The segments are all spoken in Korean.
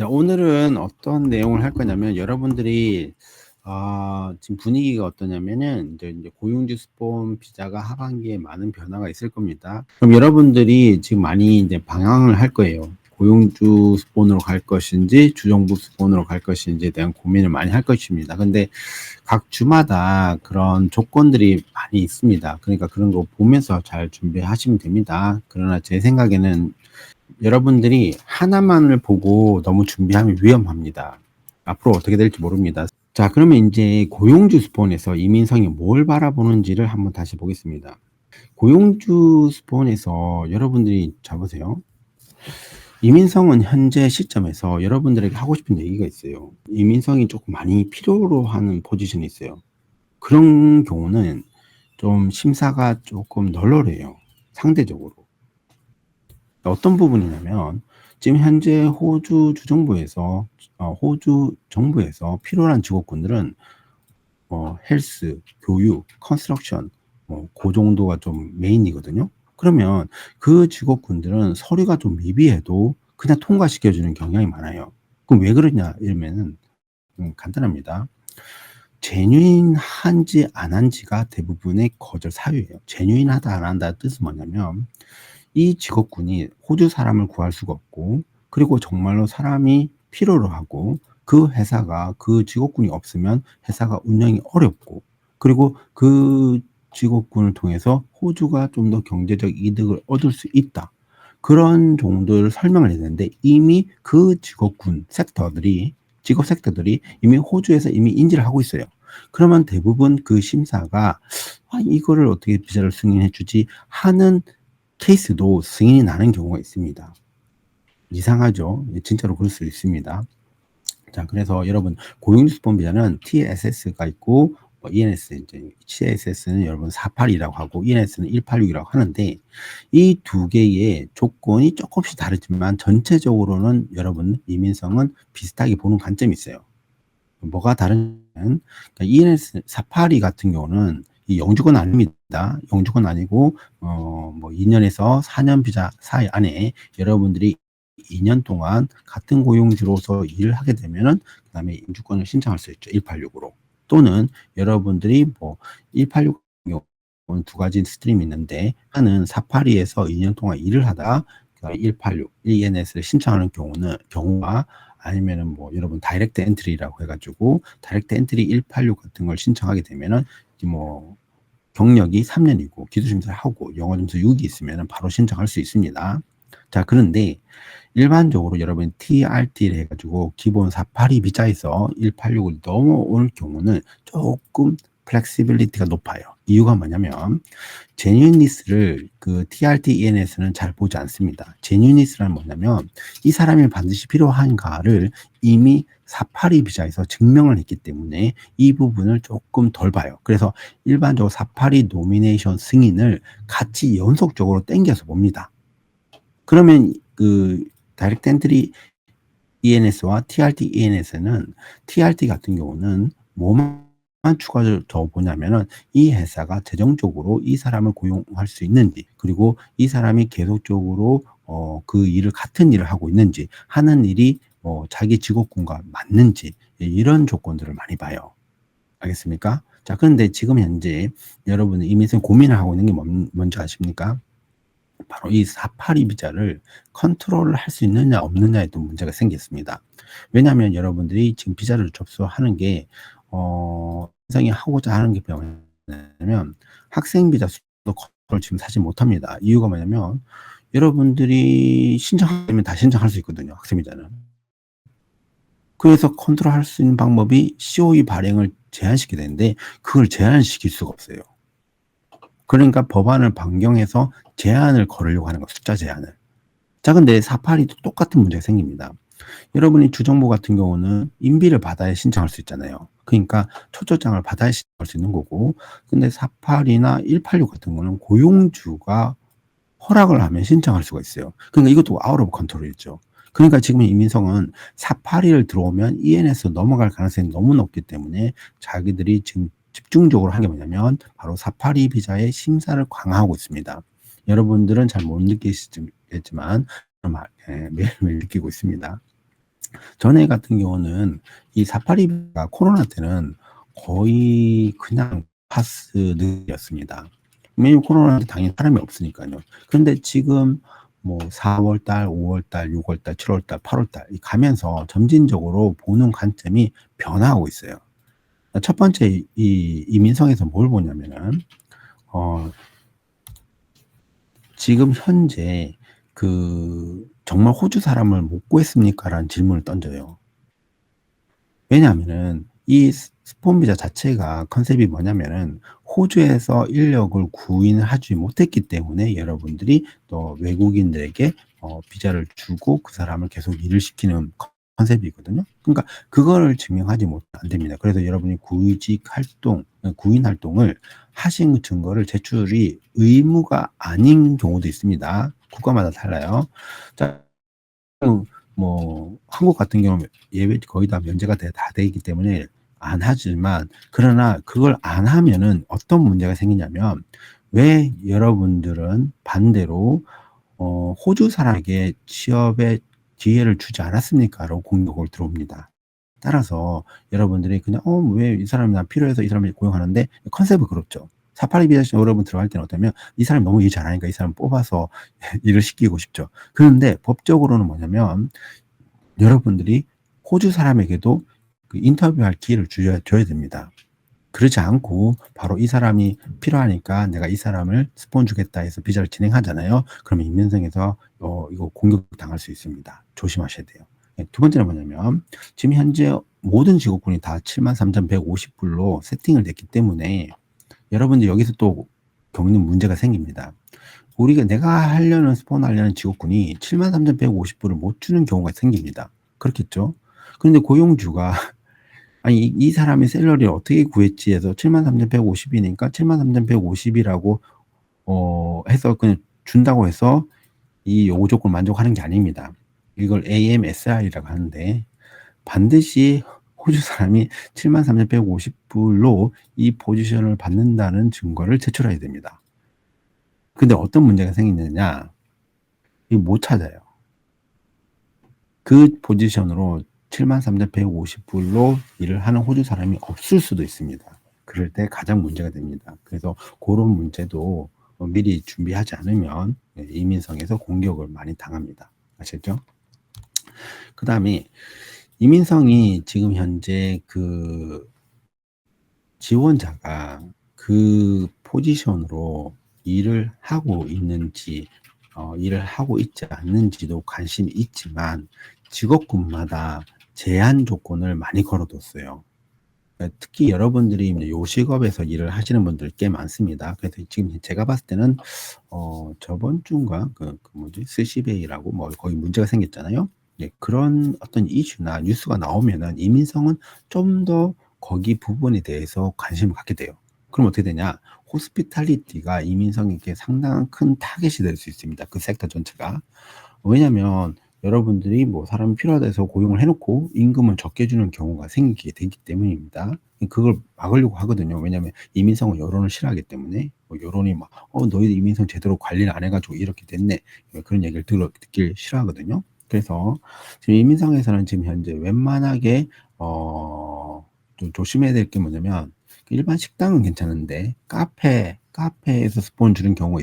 자, 오늘은 어떤 내용을 할 거냐면 여러분들이 지금 분위기가 어떠냐면은 이제 고용주 스폰 비자가 하반기에 많은 변화가 있을 겁니다. 그럼 여러분들이 지금 많이 이제 방황을 할 거예요. 고용주 스폰으로 갈 것인지 주정부 스폰으로 갈 것인지에 대한 고민을 많이 할 것입니다. 근데 각 주마다 그런 조건들이 많이 있습니다. 그러니까 그런 거 보면서 잘 준비하시면 됩니다. 그러나 제 생각에는 여러분들이 하나만을 보고 너무 준비하면 위험합니다. 앞으로 어떻게 될지 모릅니다. 자, 그러면 이제 고용주 스폰에서 이민성이 뭘 바라보는지를 한번 다시 보겠습니다. 고용주 스폰에서 여러분들이 잘 보세요. 이민성은 현재 시점에서 여러분들에게 하고 싶은 얘기가 있어요. 이민성이 조금 많이 필요로 하는 포지션이 있어요. 그런 경우는 좀 심사가 조금 널널해요. 상대적으로. 어떤 부분이냐면 지금 현재 호주 정부에서 필요한 직업군들은 헬스, 교육, 컨스트럭션 그 정도가 좀 메인이거든요. 그러면 그 직업군들은 서류가 좀 미비해도 그냥 통과시켜주는 경향이 많아요. 그럼 왜 그러냐 이러면은 간단합니다. 제뉴인한지 안 한지가 대부분의 거절 사유예요. 제뉴인하다 안 한다 뜻은 뭐냐면 이 직업군이 호주 사람을 구할 수가 없고, 그리고 정말로 사람이 필요로 하고, 그 회사가 그 직업군이 없으면 회사가 운영이 어렵고, 그리고 그 직업군을 통해서 호주가 좀 더 경제적 이득을 얻을 수 있다. 그런 정도를 설명을 했는데 이미 그 직업 섹터들이 이미 호주에서 이미 인지를 하고 있어요. 그러면 대부분 그 심사가 이거를 어떻게 비자를 승인해 주지 하는 케이스도 승인이 나는 경우가 있습니다. 이상하죠? 진짜로 그럴 수 있습니다. 자, 그래서 여러분 고용주 스폰 비자는 TSS가 있고 ENS, 이제 TSS는 여러분 48이라고 하고 ENS는 186이라고 하는데 이 두 개의 조건이 조금씩 다르지만 전체적으로는 여러분 이민성은 비슷하게 보는 관점이 있어요. 뭐가 다르냐면 그러니까 ENS 482 같은 경우는 이 영주권 아닙니다. 영주권 아니고 뭐 2년에서 4년 비자 사이 안에 여러분들이 2년 동안 같은 고용주로서 일을 하게 되면은 그다음에 영주권을 신청할 수 있죠. 186으로. 또는 여러분들이 뭐 186 경우는 두 가지 스트림이 있는데 하나는 482에서 2년 동안 일을 하다가 186, 1ENS를 신청하는 경우가 아니면은 뭐 여러분 다이렉트 엔트리라고 해가지고 다이렉트 엔트리 186 같은 걸 신청하게 되면은 뭐 경력이 3년이고 기술 심사를 하고 영어 점수 6이 있으면은 바로 신청할 수 있습니다. 자, 그런데 일반적으로 여러분 TRT를 해가지고 기본 482 비자에서 186을 넘어올 경우는 조금 플렉시빌리티가 높아요. 이유가 뭐냐면 제뉴니스를 그 TRT ENS는 잘 보지 않습니다. 제뉴니스란 뭐냐면 이 사람이 반드시 필요한가를 이미 482 비자에서 증명을 했기 때문에 이 부분을 조금 덜 봐요. 그래서 일반적으로 482 노미네이션 승인을 같이 연속적으로 땡겨서 봅니다. 그러면 그 다이렉트 엔트리 ENS와 TRT ENS는 TRT 같은 경우는 뭐만 추가적으로 더 보냐면은 이 회사가 재정적으로 이 사람을 고용할 수 있는지, 그리고 이 사람이 계속적으로 그 일을 같은 일을 하고 있는지, 하는 일이 자기 직업군과 맞는지, 이런 조건들을 많이 봐요. 알겠습니까? 자, 그런데 지금 현재 여러분이 이민생 고민을 하고 있는 게 뭔지 아십니까? 바로 이 482 비자를 컨트롤을 할 수 있느냐 없느냐에도 문제가 생겼습니다. 왜냐하면 여러분들이 지금 비자를 접수하는 게 인생이 하고자 하는 게 뭐냐면 학생 비자 수도 컨트롤 지금 사실 못합니다. 이유가 뭐냐면 여러분들이 신청하면 다 신청할 수 있거든요. 학생 비자는. 그래서 컨트롤할 수 있는 방법이 COE 발행을 제한시키게 되는데 그걸 제한시킬 수가 없어요. 그러니까 법안을 변경해서 제한을 걸으려고 하는 거, 숫자 제한을. 자, 근데 482도 똑같은 문제가 생깁니다. 여러분이 주정부 같은 경우는 인비를 받아야 신청할 수 있잖아요. 그러니까 초초장을 받아야 신청할 수 있는 거고, 근데 482나 186 같은 거는 고용주가 허락을 하면 신청할 수가 있어요. 그러니까 이것도 아웃 오브 컨트롤이죠. 그러니까 지금 이민성은 482를 들어오면 ENS 넘어갈 가능성이 너무 높기 때문에 자기들이 지금 집중적으로 한 게 뭐냐면 바로 482 비자의 심사를 강화하고 있습니다. 여러분들은 잘 못 느끼시겠지만 매일매일 느끼고 있습니다. 전에 같은 경우는 이 사파리가 코로나 때는 거의 그냥 파스였습니다. 왜냐면 코로나 때 당연히 사람이 없으니까요. 그런데 지금 뭐 4월 달, 5월 달, 6월 달, 7월 달, 8월 달 가면서 점진적으로 보는 관점이 변화하고 있어요. 첫 번째 이 이민성에서 뭘 보냐면은 어 지금 현재 정말 호주 사람을 못 구했습니까라는 질문을 던져요. 왜냐하면은 이 스폰 비자 자체가 컨셉이 뭐냐면은 호주에서 인력을 구인하지 못했기 때문에 여러분들이 또 외국인들에게 비자를 주고 그 사람을 계속 일을 시키는 컨셉이거든요. 그러니까 그거를 증명하지 못하면 안 됩니다. 그래서 여러분이 구직 활동, 구인 활동을 하신 증거를 제출이 의무가 아닌 경우도 있습니다. 국가마다 달라요. 자, 뭐 한국 같은 경우는 예외 거의 다 면제가 다 되기 때문에 안 하지만, 그러나 그걸 안 하면은 어떤 문제가 생기냐면, 왜 여러분들은 반대로 호주 사람에게 취업의 기회를 주지 않았습니까?라고 공격을 들어옵니다. 따라서 여러분들이 그냥 왜 이 사람이 난 필요해서 이 사람을 고용하는데, 컨셉은 그렇죠. 사파리 비자식 여러분 들어갈 때는 어떠면 이 사람이 너무 일 잘하니까 이 사람 뽑아서 일을 시키고 싶죠. 그런데 법적으로는 뭐냐면 여러분들이 호주 사람에게도 그 인터뷰할 기회를 줘야 됩니다. 그렇지 않고 바로 이 사람이 필요하니까 내가 이 사람을 스폰 주겠다 해서 비자를 진행하잖아요. 그러면 임면성에서 이거 공격당할 수 있습니다. 조심하셔야 돼요. 네, 두 번째는 뭐냐면 지금 현재 모든 직업군이 다 73,150불로 세팅을 됐기 때문에 여러분들 여기서 또 겪는 문제가 생깁니다. 내가 하려는 스폰 하려는 직업군이 73,150불을 못 주는 경우가 생깁니다. 그렇겠죠? 그런데 고용주가 아니 이 사람이 샐러리를 어떻게 구했지 해서 73,150이니까 73,150이라고 해서 그냥 준다고 해서 이 요구 조건 만족하는 게 아닙니다. 이걸 AMSI라고 하는데 반드시 호주 사람이 73,150불로 이 포지션을 받는다는 증거를 제출해야 됩니다. 근데 어떤 문제가 생기느냐? 이거 못 찾아요. 그 포지션으로 73,150불로 일을 하는 호주 사람이 없을 수도 있습니다. 그럴 때 가장 문제가 됩니다. 그래서 그런 문제도 미리 준비하지 않으면 이민성에서 공격을 많이 당합니다. 아시겠죠? 그 다음에 이민성이 지금 현재 그 지원자가 그 포지션으로 일을 하고 있는지 일을 하고 있지 않는지도 관심이 있지만 직업군마다 제한 조건을 많이 걸어뒀어요. 특히 여러분들이 요식업에서 일을 하시는 분들 꽤 많습니다. 그래서 지금 제가 봤을 때는 저번 주인가 스시베이라고 뭐 거기 문제가 생겼잖아요. 네, 그런 어떤 이슈나 뉴스가 나오면은 이민성은 좀 더 거기 부분에 대해서 관심을 갖게 돼요. 그럼 어떻게 되냐? 호스피탈리티가 이민성에게 상당한 큰 타겟이 될 수 있습니다. 그 섹터 전체가. 왜냐면 여러분들이 뭐 사람이 필요하다 해서 고용을 해놓고 임금을 적게 주는 경우가 생기게 되기 때문입니다. 그걸 막으려고 하거든요. 왜냐면 이민성은 여론을 싫어하기 때문에 여론이 막 너희들 이민성 제대로 관리를 안 해가지고 이렇게 됐네, 그런 얘기를 듣길 싫어하거든요. 그래서 지금 이민성에서는 지금 현재 웬만하게 좀 조심해야 될 게 뭐냐면, 일반 식당은 괜찮은데 카페에서 스폰 주는 경우가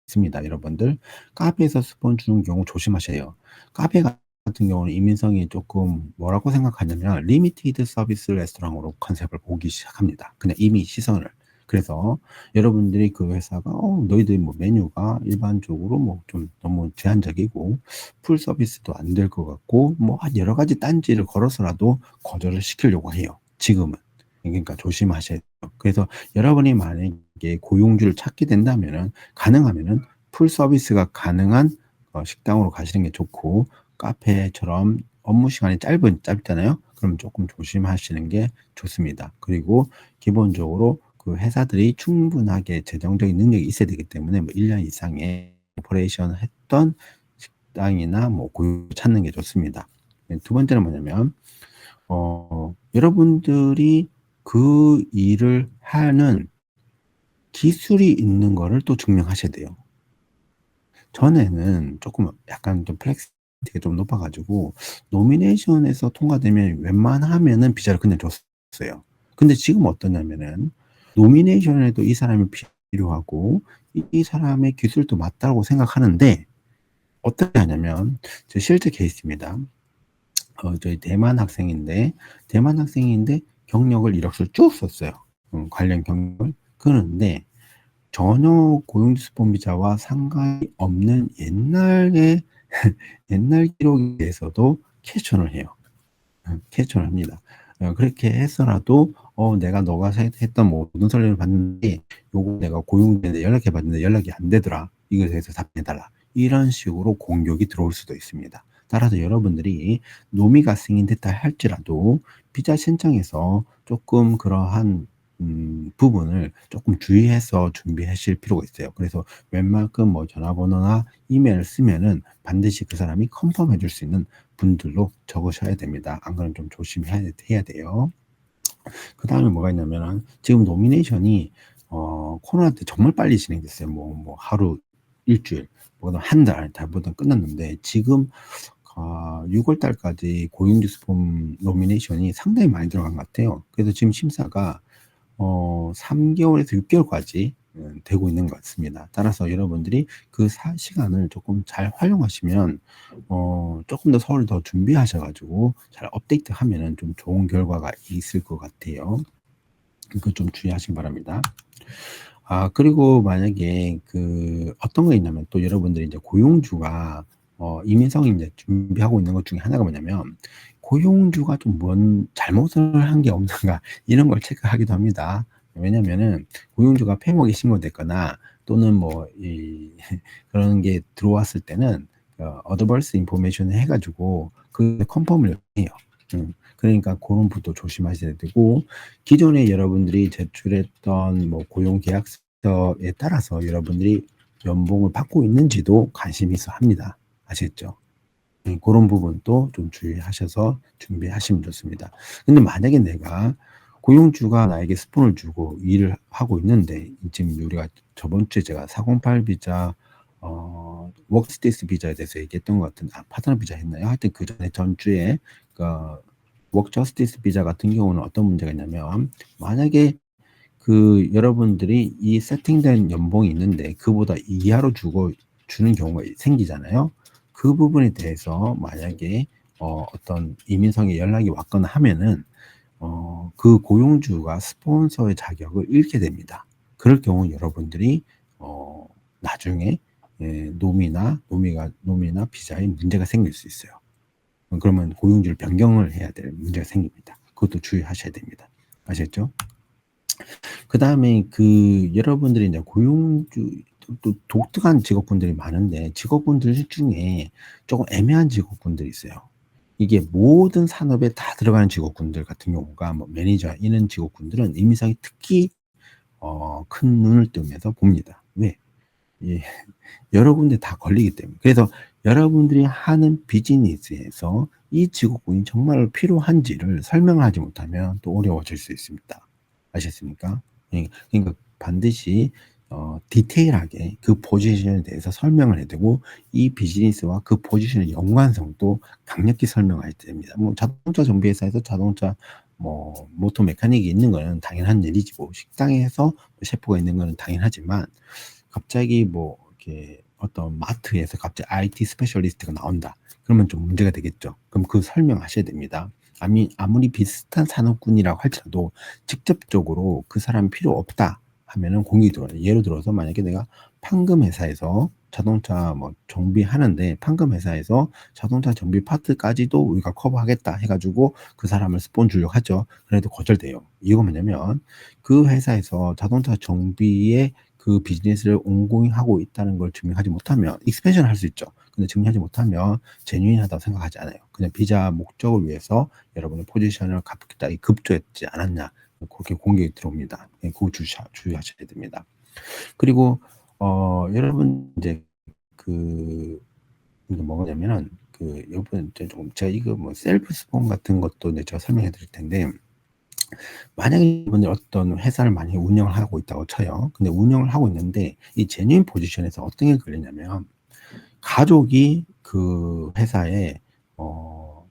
있습니다. 여러분들 카페에서 스폰 주는 경우 조심하셔야. 카페 같은 경우는 이민성이 조금 뭐라고 생각하냐면 리미티드 서비스 레스토랑으로 컨셉을 보기 시작합니다. 그냥 이미 시선을. 그래서 여러분들이 그 회사가 너희들 뭐 메뉴가 일반적으로 뭐 좀 너무 제한적이고 풀 서비스도 안 될 것 같고 뭐 여러 가지 딴지를 걸어서라도 거절을 시키려고 해요. 지금은. 그러니까 조심하셔야 돼요. 그래서 여러분이 만약에 고용주를 찾게 된다면은 가능하면은 풀 서비스가 가능한 식당으로 가시는 게 좋고, 카페처럼 업무 시간이 짧잖아요. 그럼 조금 조심하시는 게 좋습니다. 그리고 기본적으로 그 회사들이 충분하게 재정적인 능력이 있어야 되기 때문에 뭐 1년 이상의 오퍼레이션 했던 식당이나 뭐 고용 찾는 게 좋습니다. 두 번째는 뭐냐면 여러분들이 그 일을 하는 기술이 있는 거를 또 증명하셔야 돼요. 전에는 조금 약간 좀 되게 좀 높아 가지고 노미네이션에서 통과되면 웬만하면은 비자를 그냥 줬어요. 근데 지금 어떠냐면은 노미네이션에도 이 사람이 필요하고 이 사람의 기술도 맞다고 생각하는데 어떻게 하냐면 저 실제 케이스입니다. 저희 대만 학생인데 경력을 이력서를 쭉 썼어요. 관련 경력을. 그런데 전혀 고용주스폰 비자와 상관이 없는 옛날의 옛날 기록에 대해서도 퀘스천을 해요. 퀘스천을 합니다. 그렇게 해서라도 내가 너가 했던 모든 서류를 봤는데 요거 내가 고용주한테 연락해 봤는데 연락이 안 되더라. 이거에 대해서 답해 달라. 이런 식으로 공격이 들어올 수도 있습니다. 따라서 여러분들이 노미가 승인됐다 할지라도 비자 신청에서 조금 그러한 부분을 조금 주의해서 준비하실 필요가 있어요. 그래서 웬만큼 뭐 전화번호나 이메일을 쓰면은 반드시 그 사람이 컨펌해 줄 수 있는 분들로 적으셔야 됩니다. 안 그러면 좀 조심해야 돼요. 그다음에 뭐가 있냐면은 지금 노미네이션이 코로나 때 정말 빨리 진행됐어요. 뭐 하루, 일주일, 뭐든 한 달, 달보다 끝났는데 지금 6월 달까지 고용주스폼 노미네이션이 상당히 많이 들어간 것 같아요. 그래서 지금 심사가 3개월에서 6개월까지 되고 있는 것 같습니다. 따라서 여러분들이 그 시간을 조금 잘 활용하시면 조금 더 서울을 더 준비하셔가지고 잘 업데이트하면은 좀 좋은 결과가 있을 것 같아요. 그거 좀 주의하시기 바랍니다. 그리고 만약에 어떤 거 있냐면 또 여러분들이 이제 고용주가 이민성 이제 준비하고 있는 것 중에 하나가 뭐냐면 고용주가 좀 뭔 잘못을 한 게 없는가 이런 걸 체크하기도 합니다. 왜냐면은 고용주가 폐목이 신고됐거나 또는 뭐 그런 게 들어왔을 때는 어드버스 인포메이션을 해가지고 그 컨펌을 해요. 그러니까 그런 부분도 조심하셔야 되고 기존에 여러분들이 제출했던 뭐 고용 계약서에 따라서 여러분들이 연봉을 받고 있는지도 관심이 있어 합니다. 아시겠죠? 그런 부분도 좀 주의하셔서 준비하시면 좋습니다. 근데 만약에 내가 고용주가 나에게 스폰을 주고 일을 하고 있는데 지금 우리가 저번 주에 제가 408 비자 워크스테이스 비자에 대해서 얘기했던 것 같은데 파트너 비자 했나요? 하여튼 그 전에 전주에 워크저스티스 비자 같은 경우는 어떤 문제가 있냐면 만약에 여러분들이 이 세팅된 연봉이 있는데 그보다 이하로 주는 경우가 생기잖아요. 그 부분에 대해서 만약에 어떤 이민성에 연락이 왔거나 하면은 그 고용주가 스폰서의 자격을 잃게 됩니다. 그럴 경우 여러분들이 나중에 노미나 비자에 문제가 생길 수 있어요. 그러면 고용주를 변경을 해야 될 문제가 생깁니다. 그것도 주의하셔야 됩니다. 아셨죠? 그 다음에 여러분들이 이제 고용주, 또 독특한 직업군들이 많은데 직업군들 중에 조금 애매한 직업군들이 있어요. 이게 모든 산업에 다 들어가는 직업군들 같은 경우가 뭐 매니저 이런 직업군들은 이민성이 특히 큰 눈을 뜨면서 봅니다. 왜? 예, 여러 군데 다 걸리기 때문에. 그래서 여러분들이 하는 비즈니스에서 이 직업군이 정말 필요한지를 설명을 하지 못하면 또 어려워질 수 있습니다. 아셨습니까? 그러니까 반드시 디테일하게 그 포지션에 대해서 설명을 해야 되고 이 비즈니스와 그 포지션의 연관성도 강력히 설명해야 됩니다. 뭐 자동차 정비회사에서 자동차 뭐 모터 메카닉이 있는 거는 당연한 일이지고 식당에서 셰프가 있는 거는 당연하지만 갑자기 뭐 이렇게 어떤 마트에서 갑자기 IT 스페셜리스트가 나온다. 그러면 좀 문제가 되겠죠. 그럼 설명하셔야 됩니다. 아무리 비슷한 산업군이라고 할지라도 직접적으로 그 사람이 필요 없다 하면은 공격이 들어요. 예를 들어서 만약에 내가 판금 회사에서 자동차 뭐 정비하는데 판금 회사에서 자동차 정비 파트까지도 우리가 커버하겠다 해가지고 그 사람을 스폰 주려고 하죠. 그래도 거절돼요. 이유가 뭐냐면 그 회사에서 자동차 정비에 그 비즈니스를 온고잉 하고 있다는 걸 증명하지 못하면 익스펜션 할 수 있죠. 근데 증명하지 못하면 제뉴인하다고 생각하지 않아요. 그냥 비자 목적을 위해서 여러분의 포지션을 갑자기 급조했지 않았냐. 그렇게 공격이 들어옵니다. 그거 주의하셔야 됩니다. 그리고 여러분 이제 이게 뭐냐면은 여러분 이제 조금 제가 이거 뭐 셀프 스폰 같은 것도 이제 제가 설명해 드릴 텐데 만약에 여러분이 어떤 회사를 많이 운영을 하고 있다고 쳐요. 근데 운영을 하고 있는데 이 제뉴인 포지션에서 어떤 게 걸리냐면 가족이 그 회사에 어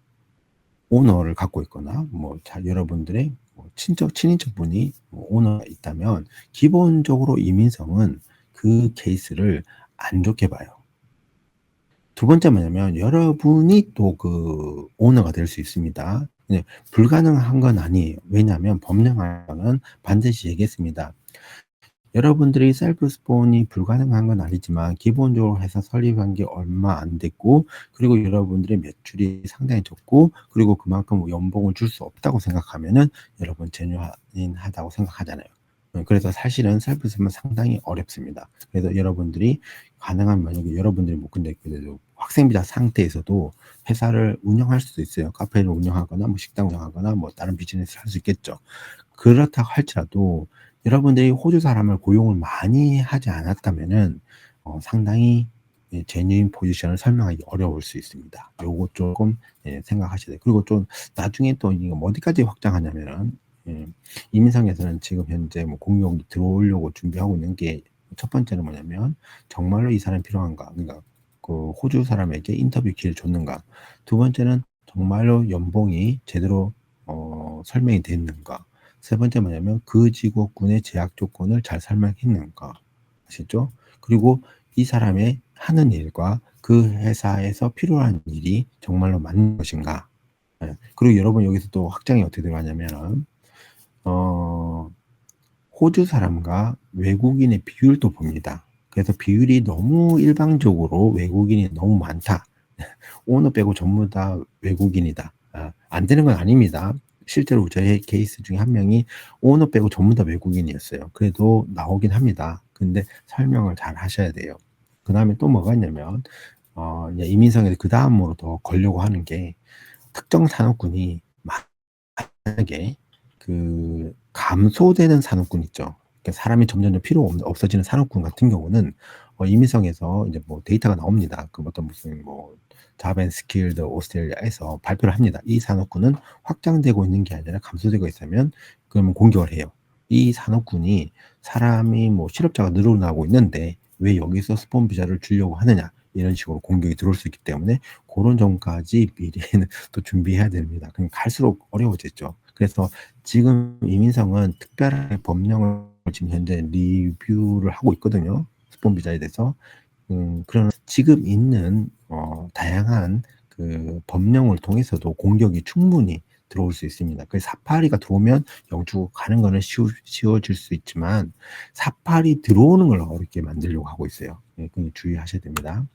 오너를 갖고 있거나 뭐 여러분들의 뭐 친인척분이 뭐 오너가 있다면 기본적으로 이민성은 그 케이스를 안 좋게 봐요. 두 번째 뭐냐면 여러분이 또 그 오너가 될 수 있습니다. 네, 불가능한 건 아니에요. 왜냐하면 법령상은 반드시 얘기했습니다. 여러분들이 셀프 스폰이 불가능한 건 아니지만 기본적으로 회사 설립한 게 얼마 안 됐고, 그리고 여러분들의 매출이 상당히 적고, 그리고 그만큼 연봉을 줄 수 없다고 생각하면은 여러분 제뉴인하다고 생각하잖아요. 그래서 사실은 셀프 스폰은 상당히 어렵습니다. 그래서 여러분들이 가능한, 만약에 여러분들이 뭐 근데 그래도 학생비자 상태에서도 회사를 운영할 수도 있어요. 카페를 운영하거나 뭐 식당 운영하거나 뭐 다른 비즈니스를 할 수 있겠죠. 그렇다고 할지라도 여러분들이 호주 사람을 고용을 많이 하지 않았다면은 상당히 제뉴인 포지션을 설명하기 어려울 수 있습니다. 요거 쪼끔 생각하셔야 돼요. 그리고 좀 나중에 또 이거 어디까지 확장하냐면은 이민상에서는 지금 현재 뭐 공용이 들어오려고 준비하고 있는 게, 첫 번째는 뭐냐면 정말로 이 사람이 필요한가? 그러니까 그 호주 사람에게 인터뷰 기회를 줬는가? 두 번째는 정말로 연봉이 제대로 설명이 됐는가? 세 번째 뭐냐면 그 직업군의 제약 조건을 잘 설명했는가. 아시죠? 그리고 이 사람의 하는 일과 그 회사에서 필요한 일이 정말로 맞는 것인가. 그리고 여러분 여기서 또 확장이 어떻게 들어가냐면 호주 사람과 외국인의 비율도 봅니다. 그래서 비율이 너무 일방적으로 외국인이 너무 많다. 오너 빼고 전부 다 외국인이다. 안 되는 건 아닙니다. 실제로 저의 케이스 중에 한 명이 오너 빼고 전부 다 외국인이었어요. 그래도 나오긴 합니다. 근데 설명을 잘 하셔야 돼요. 그 다음에 또 뭐가 있냐면, 이제 이민성에서 그 다음으로 더 걸려고 하는 게, 특정 산업군이 만약에 그 감소되는 산업군 있죠. 그러니까 사람이 점점 필요 없어지는 산업군 같은 경우는 이민성에서 이제 뭐 데이터가 나옵니다. 그 어떤 무슨 뭐 잡앤스킬드 오스트레일리아에서 발표를 합니다. 이 산업군은 확장되고 있는 게 아니라 감소되고 있으면 그러면 공격을 해요. 이 산업군이 사람이 뭐 실업자가 늘어나고 있는데 왜 여기서 스폰 비자를 주려고 하느냐, 이런 식으로 공격이 들어올 수 있기 때문에 그런 점까지 미리는 또 준비해야 됩니다. 그럼 갈수록 어려워졌죠. 그래서 지금 이민성은 특별하게 법령을 지금 현재 리뷰를 하고 있거든요. 스폰 비자에 대해서. 그런 지금 있는 다양한 그 법령을 통해서도 공격이 충분히 들어올 수 있습니다. 그 사파리가 들어오면 영주국 가는 거는 쉬워질 수 있지만 사파리 들어오는 걸 어렵게 만들려고 하고 있어요. 그 주의하셔야 됩니다.